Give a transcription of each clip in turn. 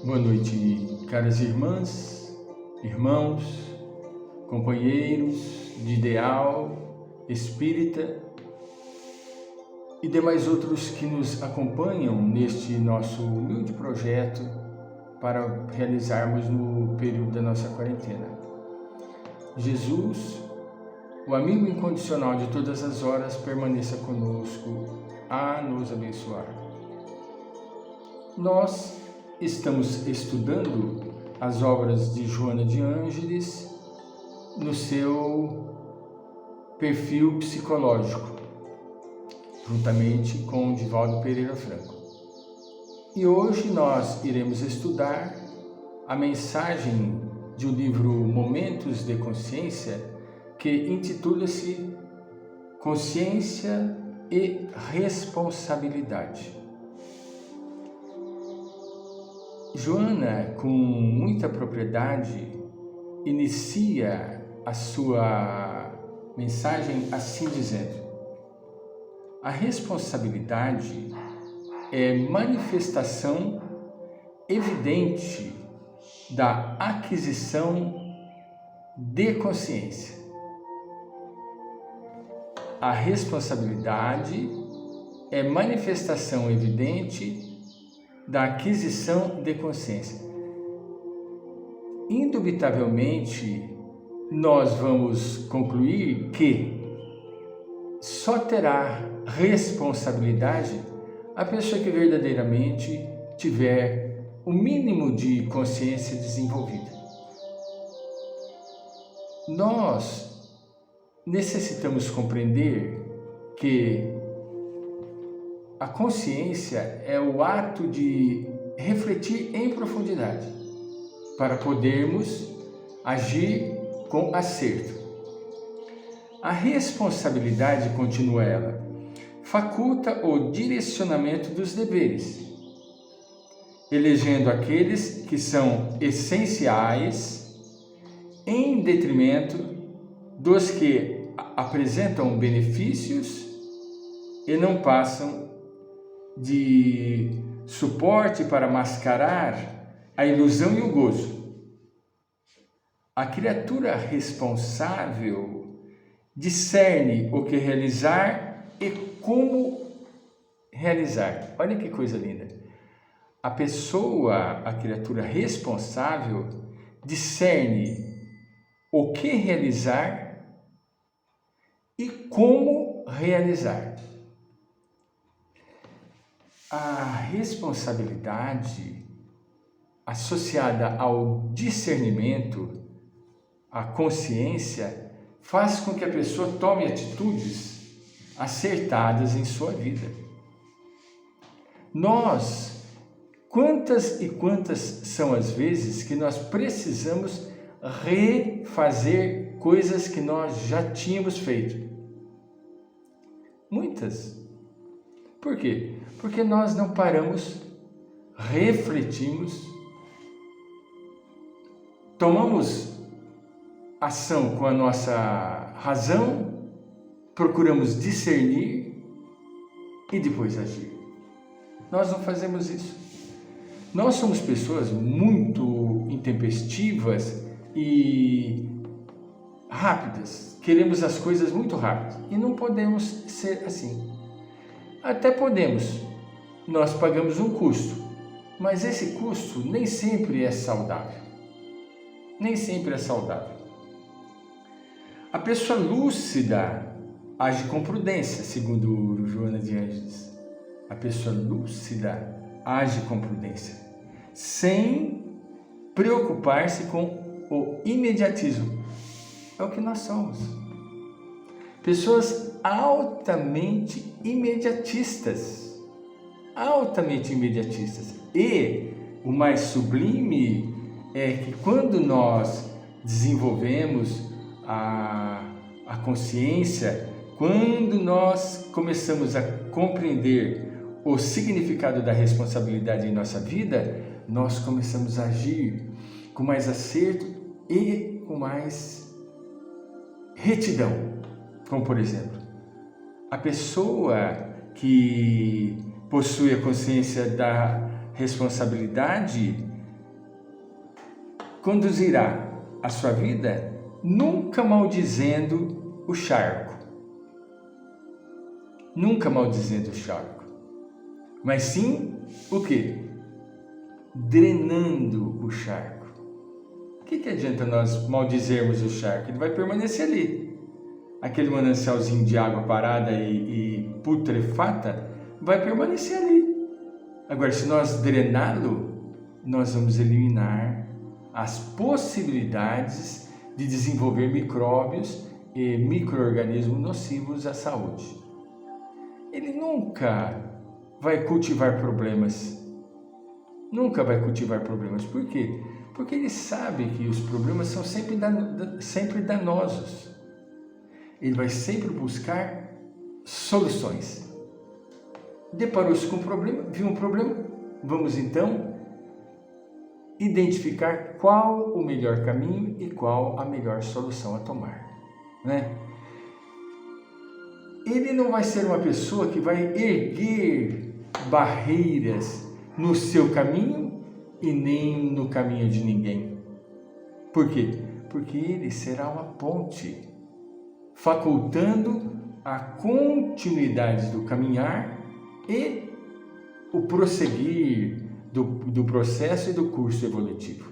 Boa noite, caras irmãs, irmãos, companheiros de ideal, espírita e demais outros que nos acompanham neste nosso humilde projeto para realizarmos no período da nossa quarentena. Jesus, o amigo incondicional de todas as horas, permaneça conosco a nos abençoar. Nós estamos estudando as obras de Joana de Ângeles no seu perfil psicológico, juntamente com Divaldo Pereira Franco. E hoje nós iremos estudar a mensagem de um livro Momentos de Consciência, que intitula-se Consciência e Responsabilidade. Joana, com muita propriedade, inicia a sua mensagem assim dizendo: a responsabilidade é manifestação evidente da aquisição de consciência. A responsabilidade é manifestação evidente da aquisição de consciência. Indubitavelmente, nós vamos concluir que só terá responsabilidade a pessoa que verdadeiramente tiver o mínimo de consciência desenvolvida. Nós necessitamos compreender que a consciência é o ato de refletir em profundidade para podermos agir com acerto. A responsabilidade, continua ela, faculta o direcionamento dos deveres, elegendo aqueles que são essenciais em detrimento dos que apresentam benefícios e não passam de suporte para mascarar a ilusão e o gozo. A criatura responsável discerne o que realizar e como realizar. Olha que coisa linda. A pessoa, a criatura responsável, discerne o que realizar e como realizar. A responsabilidade associada ao discernimento, à consciência, faz com que a pessoa tome atitudes acertadas em sua vida. Quantas e quantas são as vezes que nós precisamos refazer coisas que nós já tínhamos feito? Muitas. Por quê? Porque nós não paramos, refletimos, tomamos ação com a nossa razão, procuramos discernir e depois agir. Nós não fazemos isso. Nós somos pessoas muito intempestivas e rápidas, queremos as coisas muito rápidas e não podemos ser assim. Até podemos, nós pagamos um custo, mas esse custo nem sempre é saudável. Nem sempre é saudável. A pessoa lúcida age com prudência, segundo Joana de Ângeles. A pessoa lúcida age com prudência, sem preocupar-se com o imediatismo. É o que nós somos. Pessoas altamente imediatistas. Altamente imediatistas. E o mais sublime é que quando nós desenvolvemos a consciência, quando nós começamos a compreender o significado da responsabilidade em nossa vida, nós começamos a agir com mais acerto e com mais retidão. Como, por exemplo, a pessoa que possui a consciência da responsabilidade conduzirá a sua vida nunca maldizendo o charco. Nunca maldizendo o charco. Mas sim, o quê? Drenando o charco. O que adianta nós maldizermos o charco? Ele vai permanecer ali. Aquele manancialzinho de água parada e putrefata vai permanecer ali. Agora, se nós drená-lo, nós vamos eliminar as possibilidades de desenvolver micróbios e micro-organismos nocivos à saúde. Ele nunca vai cultivar problemas. Nunca vai cultivar problemas. Por quê? Porque ele sabe que os problemas são sempre danosos. Ele vai sempre buscar soluções. Deparou-se com um problema, viu um problema, vamos então identificar qual o melhor caminho e qual a melhor solução a tomar, né? Ele não vai ser uma pessoa que vai erguer barreiras no seu caminho e nem no caminho de ninguém. Por quê? Porque ele será uma ponte, facultando a continuidade do caminhar e o prosseguir do processo e do curso evolutivo.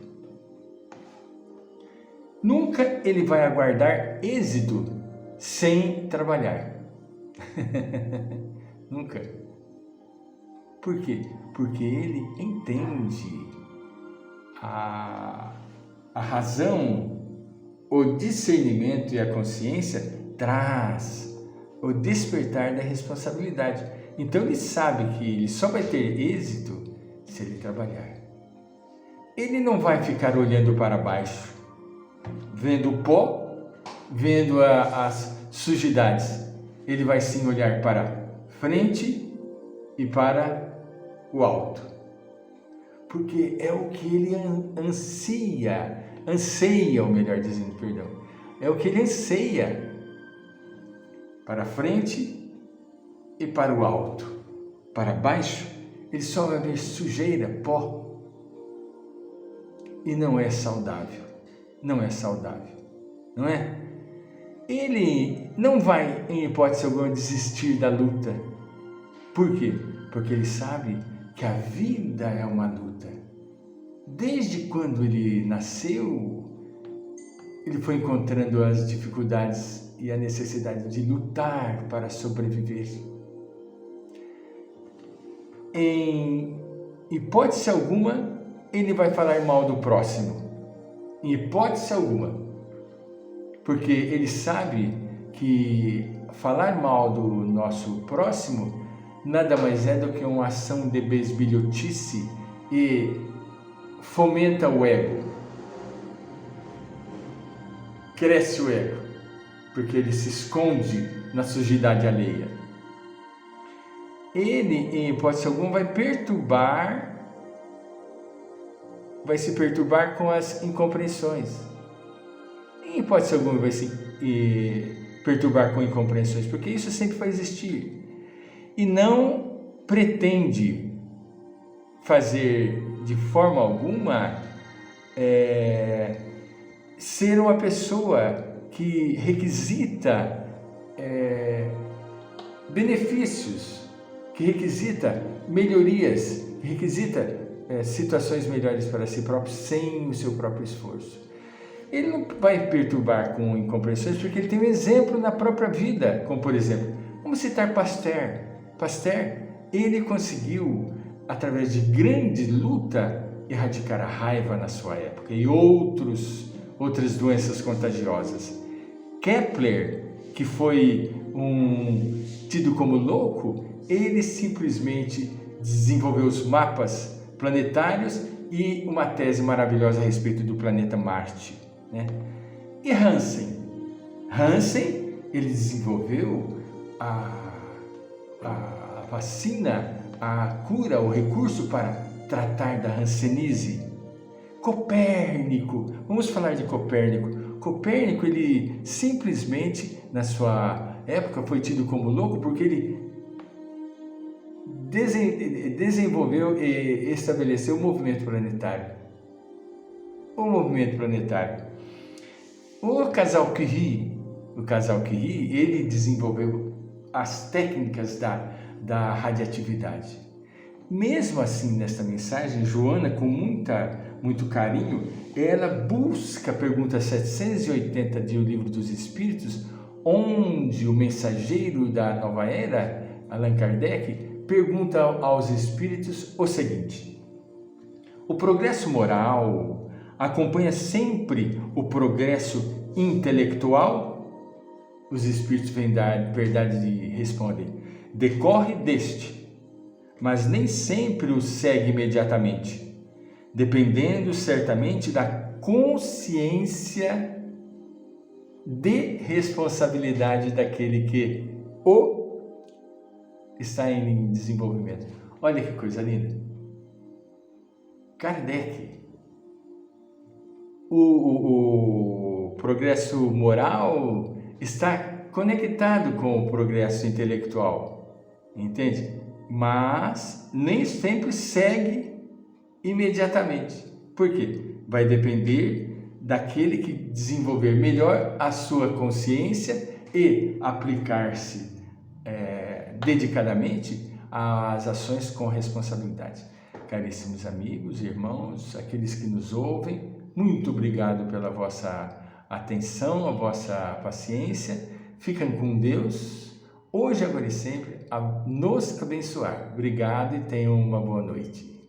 Nunca ele vai aguardar êxito sem trabalhar. Nunca. Por quê? Porque ele entende a razão, o discernimento e a consciência traz o despertar da responsabilidade. Então ele sabe que ele só vai ter êxito se ele trabalhar. Ele não vai ficar olhando para baixo, vendo o pó, vendo as sujidades. Ele vai sim olhar para frente e para o alto. Porque é o que ele anseia, ou melhor dizendo, perdão. É o que ele anseia. Para frente e para o alto. Para baixo, ele só vai ver sujeira, pó. E não é saudável. Não é saudável. Não é? Ele não vai, em hipótese alguma, desistir da luta. Por quê? Porque ele sabe que a vida é uma luta. Desde quando ele nasceu, ele foi encontrando as dificuldades e a necessidade de lutar para sobreviver. Em hipótese alguma, ele vai falar mal do próximo. Em hipótese alguma. Porque ele sabe que falar mal do nosso próximo nada mais é do que uma ação de besbilhotice e fomenta o ego. Cresce o ego, porque ele se esconde na sujidade alheia. Ele, em hipótese alguma, vai se perturbar com as incompreensões. Em hipótese alguma vai se perturbar com incompreensões, porque isso sempre vai existir. E não pretende fazer de forma alguma ser uma pessoa que requisita benefícios, que requisita melhorias, que requisita situações melhores para si próprio sem o seu próprio esforço. Ele não vai perturbar com incompreensões porque ele tem um exemplo na própria vida, como por exemplo, vamos citar Pasteur. Pasteur, ele conseguiu, através de grande luta, erradicar a raiva na sua época e outras doenças contagiosas. Kepler, que foi tido como louco, ele simplesmente desenvolveu os mapas planetários e uma tese maravilhosa a respeito do planeta Marte, né? E Hansen, ele desenvolveu a vacina, a cura, o recurso para tratar da hanseníase. Copérnico, vamos falar de Copérnico. Copérnico, ele simplesmente, na sua época, foi tido como louco porque ele desenvolveu e estabeleceu o movimento planetário. o movimento planetário. O casal Curie, ele desenvolveu as técnicas da radioatividade. Mesmo assim, nesta mensagem, Joana, com muito carinho, ela busca a pergunta 780 de O Livro dos Espíritos, onde o mensageiro da nova era, Allan Kardec, pergunta aos espíritos o seguinte: o progresso moral acompanha sempre o progresso intelectual? Os espíritos verdade respondem: decorre deste, mas nem sempre o segue imediatamente, dependendo certamente da consciência de responsabilidade daquele que o está em desenvolvimento. Olha que coisa linda. Kardec, o progresso moral está conectado com o progresso intelectual, entende? Mas nem sempre segue imediatamente. Por quê? Vai depender daquele que desenvolver melhor a sua consciência e aplicar-se dedicadamente às ações com responsabilidade. Caríssimos amigos, irmãos, aqueles que nos ouvem, muito obrigado pela vossa atenção, a vossa paciência. Fiquem com Deus, hoje, agora e sempre, a nos abençoar. Obrigado e tenham uma boa noite.